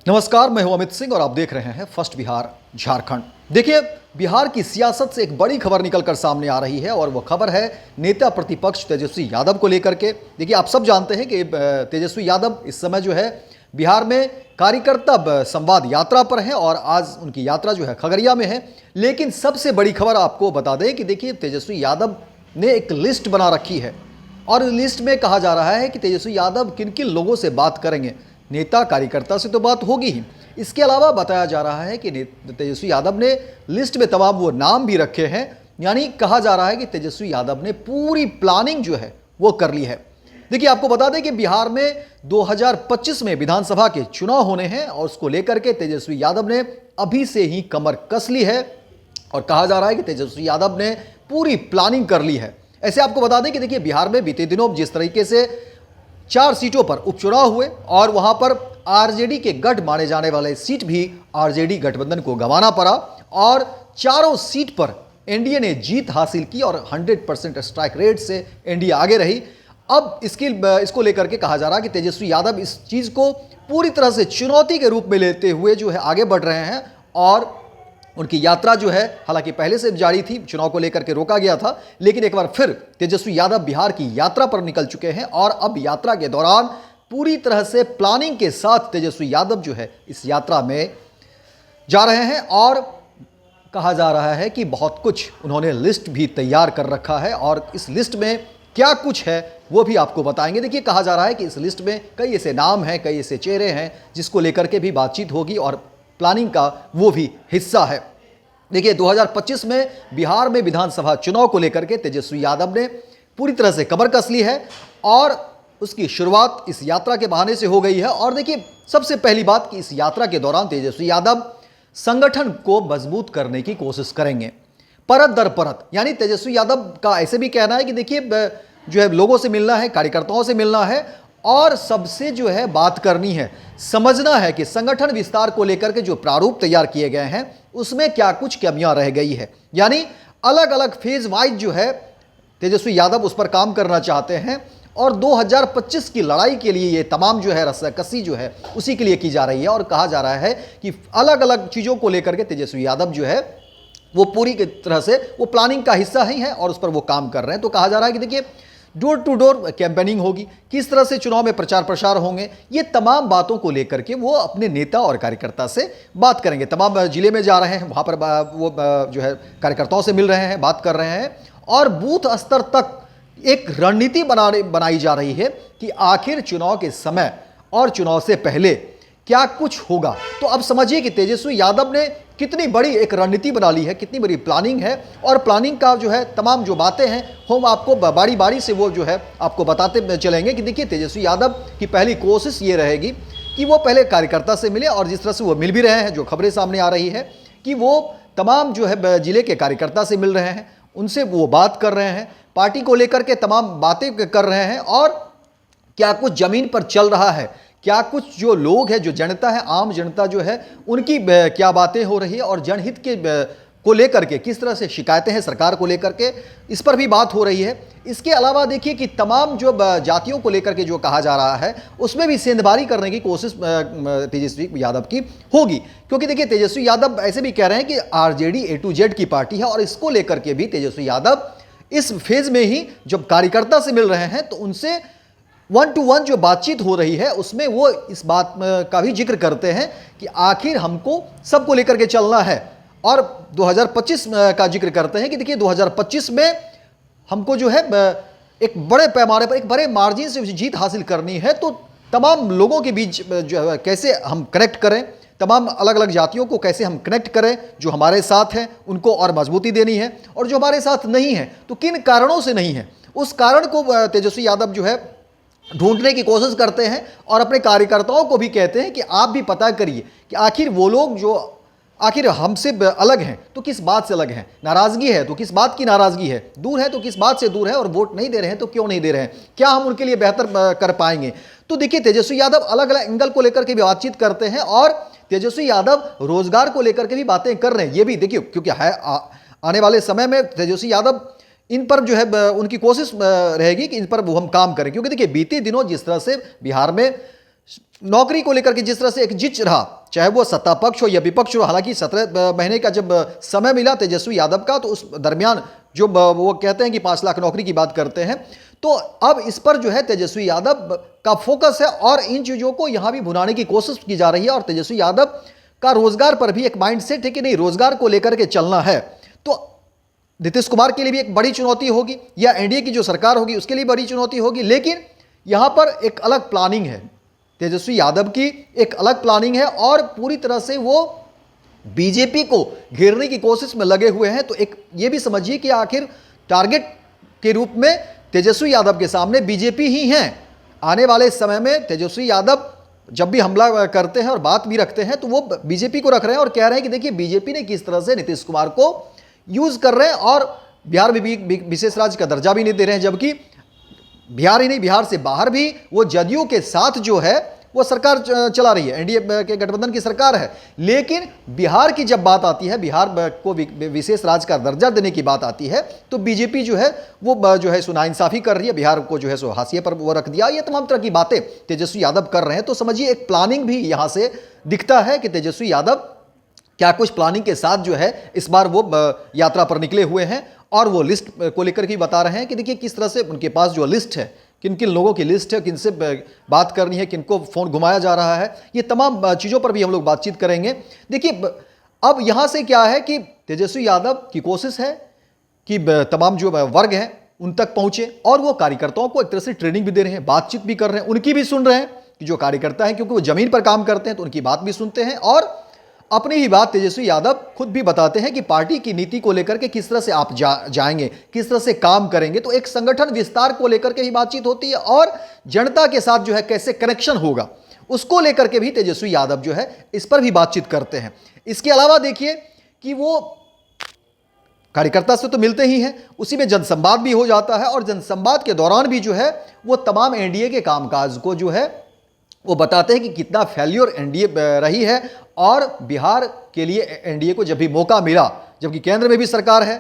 नमस्कार, मैं हूं अमित सिंह और आप देख रहे हैं फर्स्ट बिहार झारखंड। देखिए, बिहार की सियासत से एक बड़ी खबर निकलकर सामने आ रही है और वो खबर है नेता प्रतिपक्ष तेजस्वी यादव को लेकर के। देखिए, आप सब जानते हैं कि तेजस्वी यादव इस समय जो है बिहार में कार्यकर्ता संवाद यात्रा पर हैं और आज उनकी यात्रा जो है खगड़िया में है। लेकिन सबसे बड़ी खबर आपको बता दें कि देखिए, तेजस्वी यादव ने एक लिस्ट बना रखी है और लिस्ट में कहा जा रहा है कि तेजस्वी यादव किन किन लोगों से बात करेंगे। नेता कार्यकर्ता से तो बात होगी ही, इसके अलावा बताया जा रहा है कि तेजस्वी यादव ने लिस्ट में तमाम वो नाम भी रखे हैं। यानी कहा जा रहा है कि तेजस्वी यादव ने पूरी प्लानिंग जो है वो कर ली है। देखिए, आपको बता दें कि बिहार में 2025 में विधानसभा के चुनाव होने हैं और उसको लेकर के तेजस्वी यादव ने अभी से ही कमर कस ली है और कहा जा रहा है कि तेजस्वी यादव ने पूरी प्लानिंग कर ली है। ऐसे आपको बता दें कि देखिए, बिहार में बीते दिनों जिस तरीके से 4 सीटों पर उपचुनाव हुए और वहां पर आरजेडी के गढ़ माने जाने वाले सीट भी आरजेडी गठबंधन को गंवाना पड़ा और चारों सीट पर एनडीए ने जीत हासिल की और 100% स्ट्राइक रेट से एनडीए आगे रही। अब इसको लेकर के कहा जा रहा है कि तेजस्वी यादव इस चीज को पूरी तरह से चुनौती के रूप में लेते हुए जो है आगे बढ़ रहे हैं और उनकी यात्रा जो है हालांकि पहले से जारी थी, चुनाव को लेकर के रोका गया था, लेकिन एक बार फिर तेजस्वी यादव बिहार की यात्रा पर निकल चुके हैं और अब यात्रा के दौरान पूरी तरह से प्लानिंग के साथ तेजस्वी यादव जो है इस यात्रा में जा रहे हैं और कहा जा रहा है कि बहुत कुछ उन्होंने लिस्ट भी तैयार कर रखा है और इस लिस्ट में क्या कुछ है वो भी आपको बताएंगे। देखिए, कहा जा रहा है कि इस लिस्ट में कई ऐसे नाम हैं, कई ऐसे चेहरे हैं जिसको लेकर के भी बातचीत होगी और प्लानिंग का वो भी हिस्सा है। देखिए, 2025 में बिहार में विधानसभा चुनाव को लेकर के तेजस्वी यादव ने पूरी तरह से कमर कस ली है और उसकी शुरुआत इस यात्रा के बहाने से हो गई है। और देखिए, सबसे पहली बात कि इस यात्रा के दौरान तेजस्वी यादव संगठन को मजबूत करने की कोशिश करेंगे परत दर परत। यानी तेजस्वी यादव का ऐसे भी कहना है कि देखिए, जो है लोगों से मिलना है, कार्यकर्ताओं से मिलना है और सबसे जो है बात करनी है, समझना है कि संगठन विस्तार को लेकर के जो प्रारूप तैयार किए गए हैं उसमें क्या कुछ कमियां रह गई है। यानी अलग अलग फेज वाइज जो है तेजस्वी यादव उस पर काम करना चाहते हैं और 2025 की लड़ाई के लिए ये तमाम जो है रस्साकसी जो है उसी के लिए की जा रही है और कहा जा रहा है कि अलग अलग चीज़ों को लेकर के तेजस्वी यादव जो है वो पूरी तरह से वो प्लानिंग का हिस्सा ही है और उस पर वो काम कर रहे हैं। तो कहा जा रहा है कि देखिए, डोर टू डोर कैंपेनिंग होगी, किस तरह से चुनाव में प्रचार प्रसार होंगे, ये तमाम बातों को लेकर के वो अपने नेता और कार्यकर्ता से बात करेंगे। तमाम जिले में जा रहे हैं, वहाँ पर वो जो है कार्यकर्ताओं से मिल रहे हैं, बात कर रहे हैं और बूथ स्तर तक एक रणनीति बनाई जा रही है कि आखिर चुनाव के समय और चुनाव से पहले क्या कुछ होगा। तो अब समझिए कि तेजस्वी यादव ने कितनी बड़ी एक रणनीति बना ली है, कितनी बड़ी प्लानिंग है और प्लानिंग का जो है तमाम जो बातें हैं हम आपको बारी बारी से वो जो है आपको बताते चलेंगे कि देखिए, तेजस्वी यादव की पहली कोशिश ये रहेगी कि वो पहले कार्यकर्ता से मिले और जिस तरह से वो मिल भी रहे हैं, जो खबरें सामने आ रही है कि वो तमाम जो है जिले के कार्यकर्ता से मिल रहे हैं, उनसे वो बात कर रहे हैं, पार्टी को लेकर के तमाम बातें कर रहे हैं और क्या कुछ जमीन पर चल रहा है, क्या कुछ जो लोग हैं, जो जनता है, आम जनता जो है, उनकी क्या बातें हो रही है और जनहित के को लेकर के किस तरह से शिकायतें हैं सरकार को लेकर के, इस पर भी बात हो रही है। इसके अलावा देखिए कि तमाम जो जातियों को लेकर के जो कहा जा रहा है उसमें भी सेंधमारी करने की कोशिश तेजस्वी यादव की होगी, क्योंकि देखिए, तेजस्वी यादव ऐसे भी कह रहे हैं कि आरजेडी A to Z की पार्टी है और इसको लेकर के भी तेजस्वी यादव इस फेज में ही जब कार्यकर्ता से मिल रहे हैं तो उनसे 1 to 1 जो बातचीत हो रही है उसमें वो इस बात का भी जिक्र करते हैं कि आखिर हमको सबको लेकर के चलना है और 2025 का जिक्र करते हैं कि देखिए, 2025 में हमको जो है एक बड़े पैमाने पर, एक बड़े मार्जिन से जीत हासिल करनी है। तो तमाम लोगों के बीच जो है कैसे हम कनेक्ट करें, तमाम अलग अलग जातियों को कैसे हम कनेक्ट करें, जो हमारे साथ हैं उनको और मजबूती देनी है और जो हमारे साथ नहीं है तो किन कारणों से नहीं है, उस कारण को तेजस्वी यादव जो है ढूंढने की कोशिश करते हैं और अपने कार्यकर्ताओं को भी कहते हैं कि आप भी पता करिए कि आखिर वो लोग जो आखिर हमसे अलग हैं तो किस बात से अलग हैं, नाराज़गी है तो किस बात की नाराज़गी है, दूर है तो किस बात से दूर है और वोट नहीं दे रहे हैं तो क्यों नहीं दे रहे हैं, क्या हम उनके लिए बेहतर कर पाएंगे। तो देखिए, तेजस्वी यादव अलग अलग एंगल को लेकर के भी बातचीत करते हैं और तेजस्वी यादव रोजगार को लेकर के भी बातें कर रहे हैं। ये भी देखिए, क्योंकि आने वाले समय में तेजस्वी यादव इन पर जो है उनकी कोशिश रहेगी कि इन पर वो हम काम करें, क्योंकि देखिए, बीते दिनों जिस तरह से बिहार में नौकरी को लेकर के जिस तरह से एक जिच रहा, चाहे वो सत्ता पक्ष हो या विपक्ष हो, हालांकि 17 महीने का जब समय मिला तेजस्वी यादव का, तो उस दरमियान जो वो कहते हैं कि 5 लाख नौकरी की बात करते हैं, तो अब इस पर जो है तेजस्वी यादव का फोकस है और इन चीज़ों को यहां भी भुनाने की कोशिश की जा रही है। और तेजस्वी यादव का रोजगार पर भी एक माइंडसेट है कि नहीं, रोजगार को लेकर के चलना है। तो नीतीश कुमार के लिए भी एक बड़ी चुनौती होगी या एनडीए की जो सरकार होगी उसके लिए बड़ी चुनौती होगी, लेकिन यहां पर एक अलग प्लानिंग है तेजस्वी यादव की, एक अलग प्लानिंग है और पूरी तरह से वो बीजेपी को घेरने की कोशिश में लगे हुए हैं। तो एक ये भी समझिए कि आखिर टारगेट के रूप में तेजस्वी यादव के सामने बीजेपी ही हैं। आने वाले समय में तेजस्वी यादव जब भी हमला करते हैं और बात भी रखते हैं तो वो बीजेपी को रख रहे हैं और कह रहे हैं कि देखिए बीजेपी ने किस तरह से नीतीश कुमार को यूज कर रहे हैं और बिहार में भी विशेष राज्य का दर्जा भी नहीं दे रहे हैं, जबकि बिहार ही नहीं, बिहार से बाहर भी वो जदयू के साथ जो है वो सरकार चला रही है, एनडीए के गठबंधन की सरकार है। लेकिन बिहार की जब बात आती है, बिहार को विशेष राज्य का दर्जा देने की बात आती है, तो बीजेपी जो है वो जो है सो नाइंसाफी कर रही है, बिहार को जो है सो हाशिए पर वो रख दिया। ये तमाम तरह की बातें तेजस्वी यादव कर रहे हैं। तो समझिए एक प्लानिंग भी यहां से दिखता है कि तेजस्वी यादव क्या कुछ प्लानिंग के साथ जो है इस बार वो यात्रा पर निकले हुए हैं और वो लिस्ट को लेकर के बता रहे हैं कि देखिए किस तरह से उनके पास जो लिस्ट है, किन किन लोगों की लिस्ट है, किनसे बात करनी है, किनको फ़ोन घुमाया जा रहा है, ये तमाम चीज़ों पर भी हम लोग बातचीत करेंगे। देखिए अब यहाँ से क्या है कि तेजस्वी यादव की कोशिश है कि तमाम जो वर्ग हैं उन तक पहुँचे और वो कार्यकर्ताओं को एक तरह से ट्रेनिंग भी दे रहे हैं, बातचीत भी कर रहे हैं, उनकी भी सुन रहे हैं कि जो कार्यकर्ता हैं, क्योंकि वो ज़मीन पर काम करते हैं तो उनकी बात भी सुनते हैं और अपनी ही बात तेजस्वी यादव खुद भी बताते हैं कि पार्टी की नीति को लेकर के किस तरह से आप जाएंगे, किस तरह से काम करेंगे। तो एक संगठन विस्तार को लेकर के ही बातचीत होती है और जनता के साथ जो है कैसे कनेक्शन होगा उसको लेकर के भी तेजस्वी यादव जो है इस पर भी बातचीत करते हैं। इसके अलावा देखिए कि वो कार्यकर्ता से तो मिलते ही हैं, उसी में जनसंवाद भी हो जाता है और जनसंवाद के दौरान भी जो है वो तमाम एनडीए के कामकाज को जो है वो बताते हैं कि कितना फेल्योर एनडीए रही है और बिहार के लिए एनडीए को जब भी मौका मिला, जबकि केंद्र में भी सरकार है,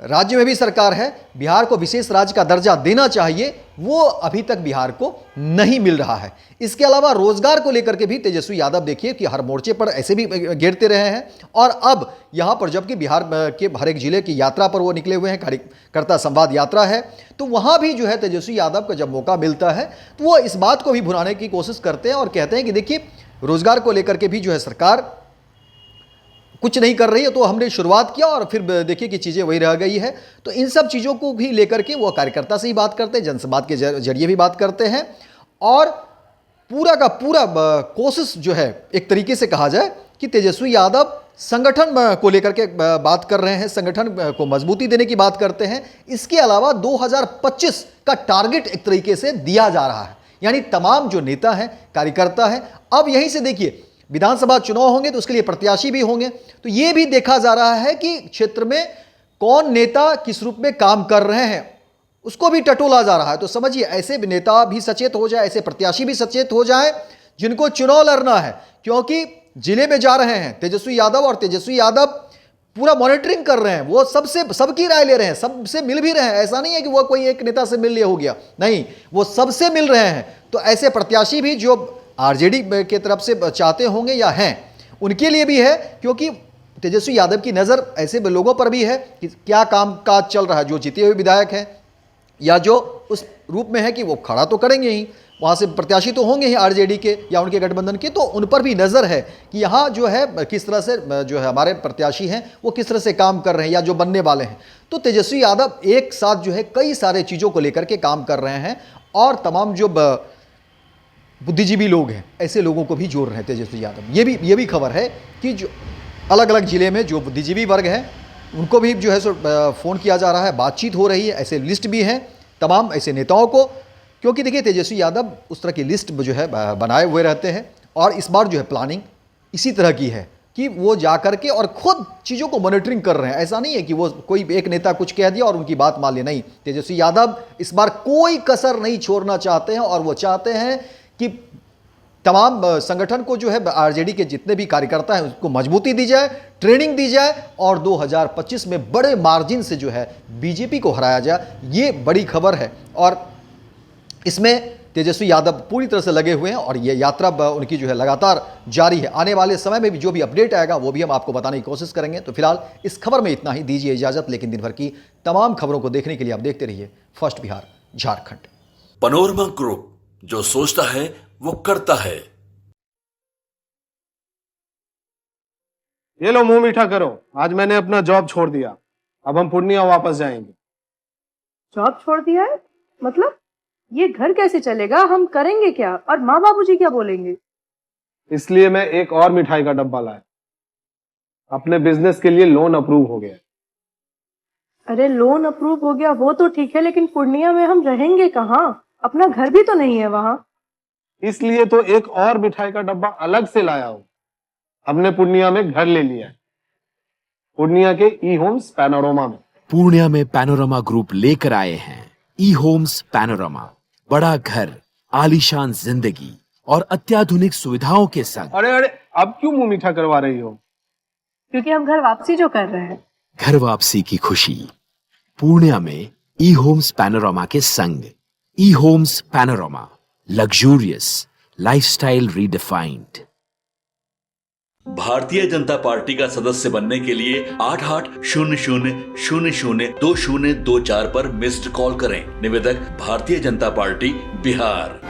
राज्य में भी सरकार है, बिहार को विशेष राज्य का दर्जा देना चाहिए, वो अभी तक बिहार को नहीं मिल रहा है। इसके अलावा रोजगार को लेकर के भी तेजस्वी यादव देखिए कि हर मोर्चे पर ऐसे भी घेरते रहे हैं और अब यहाँ पर जबकि बिहार के हर एक जिले की यात्रा पर वो निकले हुए हैं, कार्यकर्ता संवाद यात्रा है, तो वहाँ भी जो है तेजस्वी यादव को जब मौका मिलता है तो वो इस बात को भी भुनाने की कोशिश करते हैं और कहते हैं कि देखिए रोजगार को लेकर के भी जो है सरकार कुछ नहीं कर रही है, तो हमने शुरुआत किया और फिर देखिए कि चीज़ें वही रह गई है। तो इन सब चीज़ों को भी लेकर के वो कार्यकर्ता से ही बात करते हैं, जनसंवाद के जरिए भी बात करते हैं और पूरा का पूरा कोशिश जो है एक तरीके से कहा जाए कि तेजस्वी यादव संगठन को लेकर के बात कर रहे हैं, संगठन को मजबूती देने की बात करते हैं। इसके अलावा 2025 का टारगेट एक तरीके से दिया जा रहा है, यानी तमाम जो नेता हैं, कार्यकर्ता हैं, अब यहीं से देखिए विधानसभा चुनाव होंगे तो उसके लिए प्रत्याशी भी होंगे, तो ये भी देखा जा रहा है कि क्षेत्र में कौन नेता किस रूप में काम कर रहे हैं उसको भी टटोला जा रहा है। तो समझिए ऐसे नेता भी सचेत हो जाए, ऐसे प्रत्याशी भी सचेत हो जाए जिनको चुनाव लड़ना है, क्योंकि जिले में जा रहे हैं तेजस्वी यादव और तेजस्वी यादव पूरा मॉनिटरिंग कर रहे हैं, वो सबकी राय ले रहे हैं, सबसे मिल भी रहे हैं। ऐसा नहीं है कि वो कोई एक नेता से मिल लिया हो गया, नहीं, वो सबसे मिल रहे हैं। तो ऐसे प्रत्याशी भी जो आरजेडी के तरफ से चाहते होंगे या हैं, उनके लिए भी है, क्योंकि तेजस्वी यादव की नज़र ऐसे लोगों पर भी है कि क्या काम काज चल रहा है, जो जीते हुए विधायक हैं या जो उस रूप में है कि वो खड़ा तो करेंगे ही, वहाँ से प्रत्याशी तो होंगे ही आरजेडी के या उनके गठबंधन के, तो उन पर भी नज़र है कि यहाँ जो है किस तरह से जो है हमारे प्रत्याशी हैं वो किस तरह से काम कर रहे हैं या जो बनने वाले हैं। तो तेजस्वी यादव एक साथ जो है कई सारे चीज़ों को लेकर के काम कर रहे हैं और तमाम जो बुद्धिजीवी लोग हैं ऐसे लोगों को भी जोड़ रहे हैं तेजस्वी यादव। ये भी खबर है कि जो अलग अलग ज़िले में जो बुद्धिजीवी वर्ग हैं उनको भी जो है सो फ़ोन किया जा रहा है, बातचीत हो रही है, ऐसे लिस्ट भी हैं तमाम ऐसे नेताओं को, क्योंकि देखिए तेजस्वी यादव उस तरह की लिस्ट जो है बनाए हुए रहते हैं और इस बार जो है प्लानिंग इसी तरह की है कि वो जा कर के और ख़ुद चीज़ों को मॉनिटरिंग कर रहे हैं। ऐसा नहीं है कि वो कोई एक नेता कुछ कह दिया और उनकी बात मान ली, नहीं, तेजस्वी यादव इस बार कोई कसर नहीं छोड़ना चाहते हैं और वो चाहते हैं कि तमाम संगठन को जो है आरजेडी के जितने भी कार्यकर्ता हैं उसको मजबूती दी जाए, ट्रेनिंग दी जाए और 2025 में बड़े मार्जिन से जो है बीजेपी को हराया जाए। ये बड़ी खबर है और इसमें तेजस्वी यादव पूरी तरह से लगे हुए हैं और ये यात्रा उनकी जो है लगातार जारी है। आने वाले समय में भी जो भी अपडेट आएगा वो भी हम आपको बताने की कोशिश करेंगे। तो फिलहाल इस खबर में इतना ही, दीजिए इजाजत, लेकिन दिन भर की तमाम खबरों को देखने के लिए आप देखते रहिए first Bihar Jharkhand. Panorama group, जो सोचता है वो करता है। ये लो मुंह मीठा करो, आज मैंने अपना जॉब छोड़ दिया, अब हम पूर्णिया वापस जाएंगे। जॉब छोड़ दिया है? मतलब ये घर कैसे चलेगा? हम करेंगे क्या? और माँ बाबूजी क्या बोलेंगे? इसलिए मैं एक और मिठाई का डब्बा लाया। अपने बिजनेस के लिए लोन अप्रूव हो गया। अरे लोन अप्रूव हो गया वो तो ठीक है, लेकिन पूर्णिया में हम रहेंगे कहाँ? अपना घर भी तो नहीं है वहाँ। इसलिए तो एक और मिठाई का डब्बा अलग से लाया हूँ। हमने पूर्णिया में घर ले लिया है, पूर्णिया के ई होम्स पैनोरमा में। पूर्णिया में पैनोरमा ग्रुप लेकर आए हैं ई होम्स पैनोरमा। बड़ा घर, आलीशान जिंदगी और अत्याधुनिक सुविधाओं के संग। अरे अरे, अब क्यों मुंह मीठा करवा रही हो? क्योंकि हम घर वापसी जो कर रहे हैं। घर वापसी की खुशी पूर्णिया में ई होम्स पैनोरमा के संग। ई homes panorama, luxurious lifestyle redefined. Bharatiya Janata party का सदस्य बनने के लिए 8800002024 पर मिस्ड कॉल करें। निवेदक, भारतीय जनता पार्टी, बिहार।